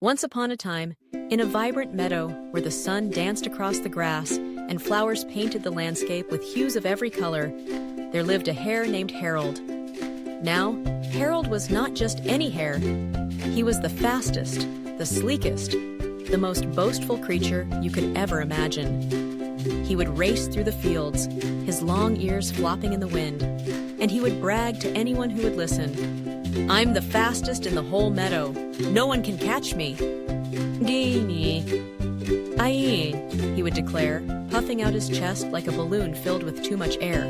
Once upon a time, in a vibrant meadow where the sun danced across the grass and flowers painted the landscape with hues of every color, there lived a hare named Harold. Now, Harold was not just any hare. He was the fastest, the sleekest, the most boastful creature you could ever imagine. He would race through the fields, his long ears flopping in the wind, and he would brag to anyone who would listen. "I'm the fastest in the whole meadow. No one can catch me." "Aye," he would declare, puffing out his chest like a balloon filled with too much air.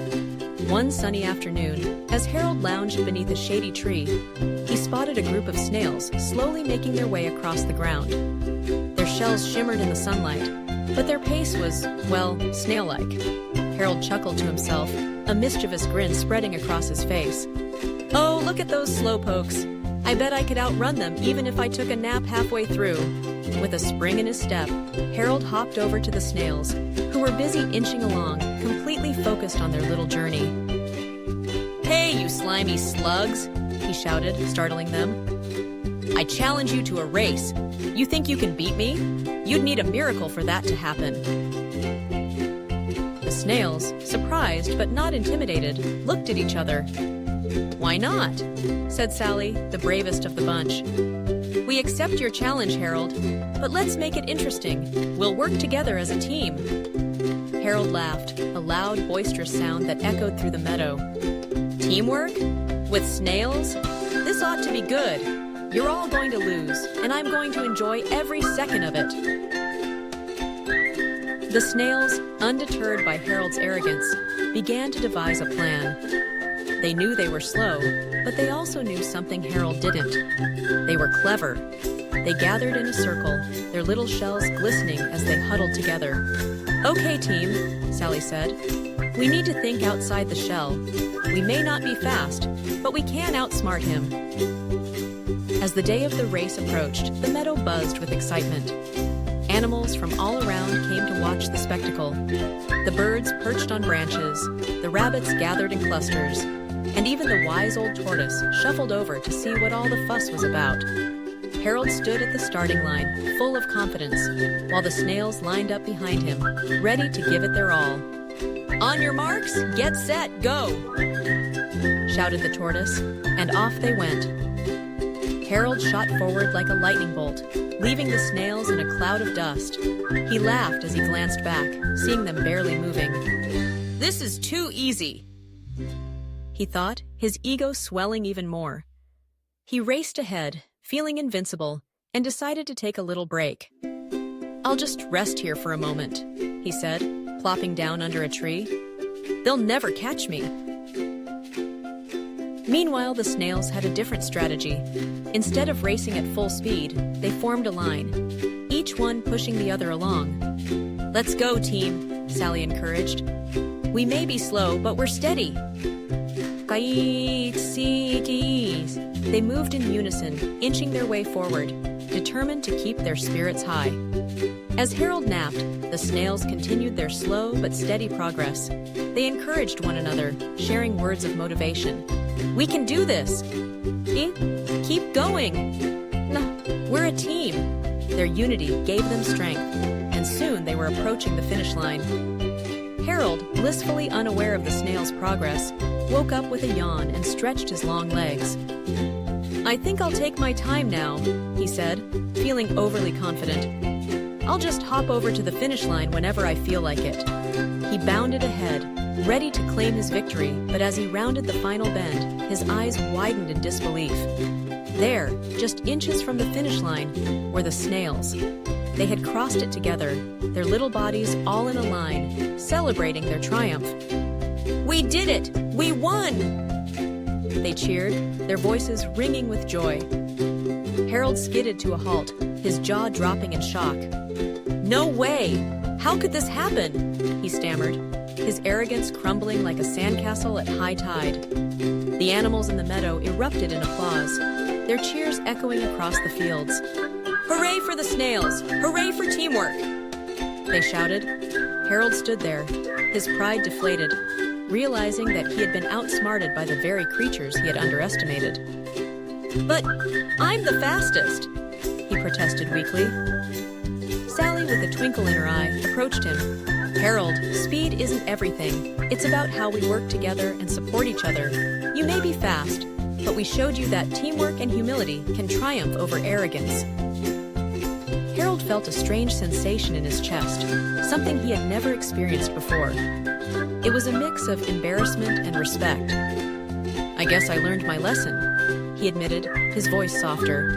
One sunny afternoon, as Harold lounged beneath a shady tree, he spotted a group of snails slowly making their way across the ground. Their shells shimmered in the sunlight, but their pace was, well, snail-like. Harold chuckled to himself, a mischievous grin spreading across his face. "Oh, look at those slowpokes. I bet I could outrun them even if I took a nap halfway through." With a spring in his step, Harold hopped over to the snails, who were busy inching along, completely focused on their little journey. "Hey, you slimy slugs," he shouted, startling them. "I challenge you to a race. You think you can beat me? You'd need a miracle for that to happen." The snails, surprised but not intimidated, looked at each other. "Why not?" said Sally, the bravest of the bunch. "We accept your challenge, Harold, but let's make it interesting. We'll work together as a team." Harold laughed, a loud, boisterous sound that echoed through the meadow. "Teamwork? With snails? This ought to be good. You're all going to lose, and I'm going to enjoy every second of it." The snails, undeterred by Harold's arrogance, began to devise a plan. They knew they were slow, but they also knew something Harold didn't. They were clever. They gathered in a circle, their little shells glistening as they huddled together. "Okay, team," Sally said. "We need to think outside the shell. We may not be fast, but we can outsmart him." As the day of the race approached, the meadow buzzed with excitement. Animals from all around came to watch the spectacle. The birds perched on branches, the rabbits gathered in clusters, and even the wise old tortoise shuffled over to see what all the fuss was about. Harold stood at the starting line, full of confidence, while the snails lined up behind him, ready to give it their all. "On your marks, get set, go!" shouted the tortoise, and off they went. Harold shot forward like a lightning bolt, leaving the snails in a cloud of dust. He laughed as he glanced back, seeing them barely moving. "This is too easy," he thought, his ego swelling even more. He raced ahead, feeling invincible, and decided to take a little break. "I'll just rest here for a moment," he said, plopping down under a tree. "They'll never catch me." Meanwhile, the snails had a different strategy. Instead of racing at full speed, they formed a line, each one pushing the other along. "Let's go, team," Sally encouraged. "We may be slow, but we're steady." They moved in unison, inching their way forward, determined to keep their spirits high. As Harold napped, the snails continued their slow but steady progress. They encouraged one another, sharing words of motivation. "We can do this!" "Keep going!" "We're a team!" Their unity gave them strength, and soon they were approaching the finish line. Harold, blissfully unaware of the snail's progress, woke up with a yawn and stretched his long legs. "I think I'll take my time now," he said, feeling overly confident. "I'll just hop over to the finish line whenever I feel like it." He bounded ahead, ready to claim his victory, but as he rounded the final bend, his eyes widened in disbelief. There, just inches from the finish line, were the snails. They had crossed it together, their little bodies all in a line, celebrating their triumph. "We did it! We won!" they cheered, their voices ringing with joy. Harold skidded to a halt, his jaw dropping in shock. "No way! How could this happen?" he stammered, his arrogance crumbling like a sandcastle at high tide. The animals in the meadow erupted in applause, their cheers echoing across the fields. "Hooray for the snails! Hooray for teamwork!" they shouted. Harold stood there, his pride deflated, realizing that he had been outsmarted by the very creatures he had underestimated. "But I'm the fastest!" he protested weakly. Sally, with a twinkle in her eye, approached him. Harold, speed isn't everything. It's about how we work together and support each other. You may be fast, but we showed you that teamwork and humility can triumph over arrogance. Harold felt a strange sensation in his chest, something he had never experienced before. It was a mix of embarrassment and respect. I guess I learned my lesson, he admitted, his voice softer.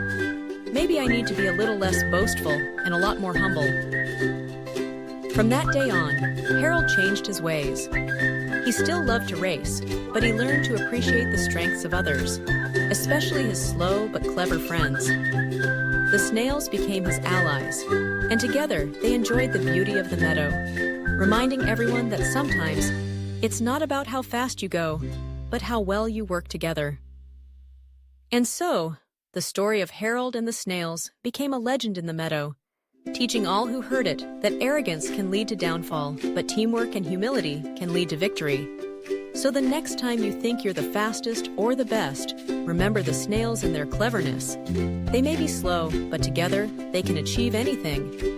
Maybe I need to be a little less boastful and a lot more humble. From that day on, Harold changed his ways. He still loved to race, but he learned to appreciate the strengths of others, especially his slow but clever friends. The snails became his allies, and together they enjoyed the beauty of the meadow, reminding everyone that sometimes it's not about how fast you go, but how well you work together. And so, the story of Harold and the snails became a legend in the meadow, teaching all who heard it that arrogance can lead to downfall, but teamwork and humility can lead to victory. So the next time you think you're the fastest or the best, remember the snails and their cleverness. They may be slow, but together they can achieve anything.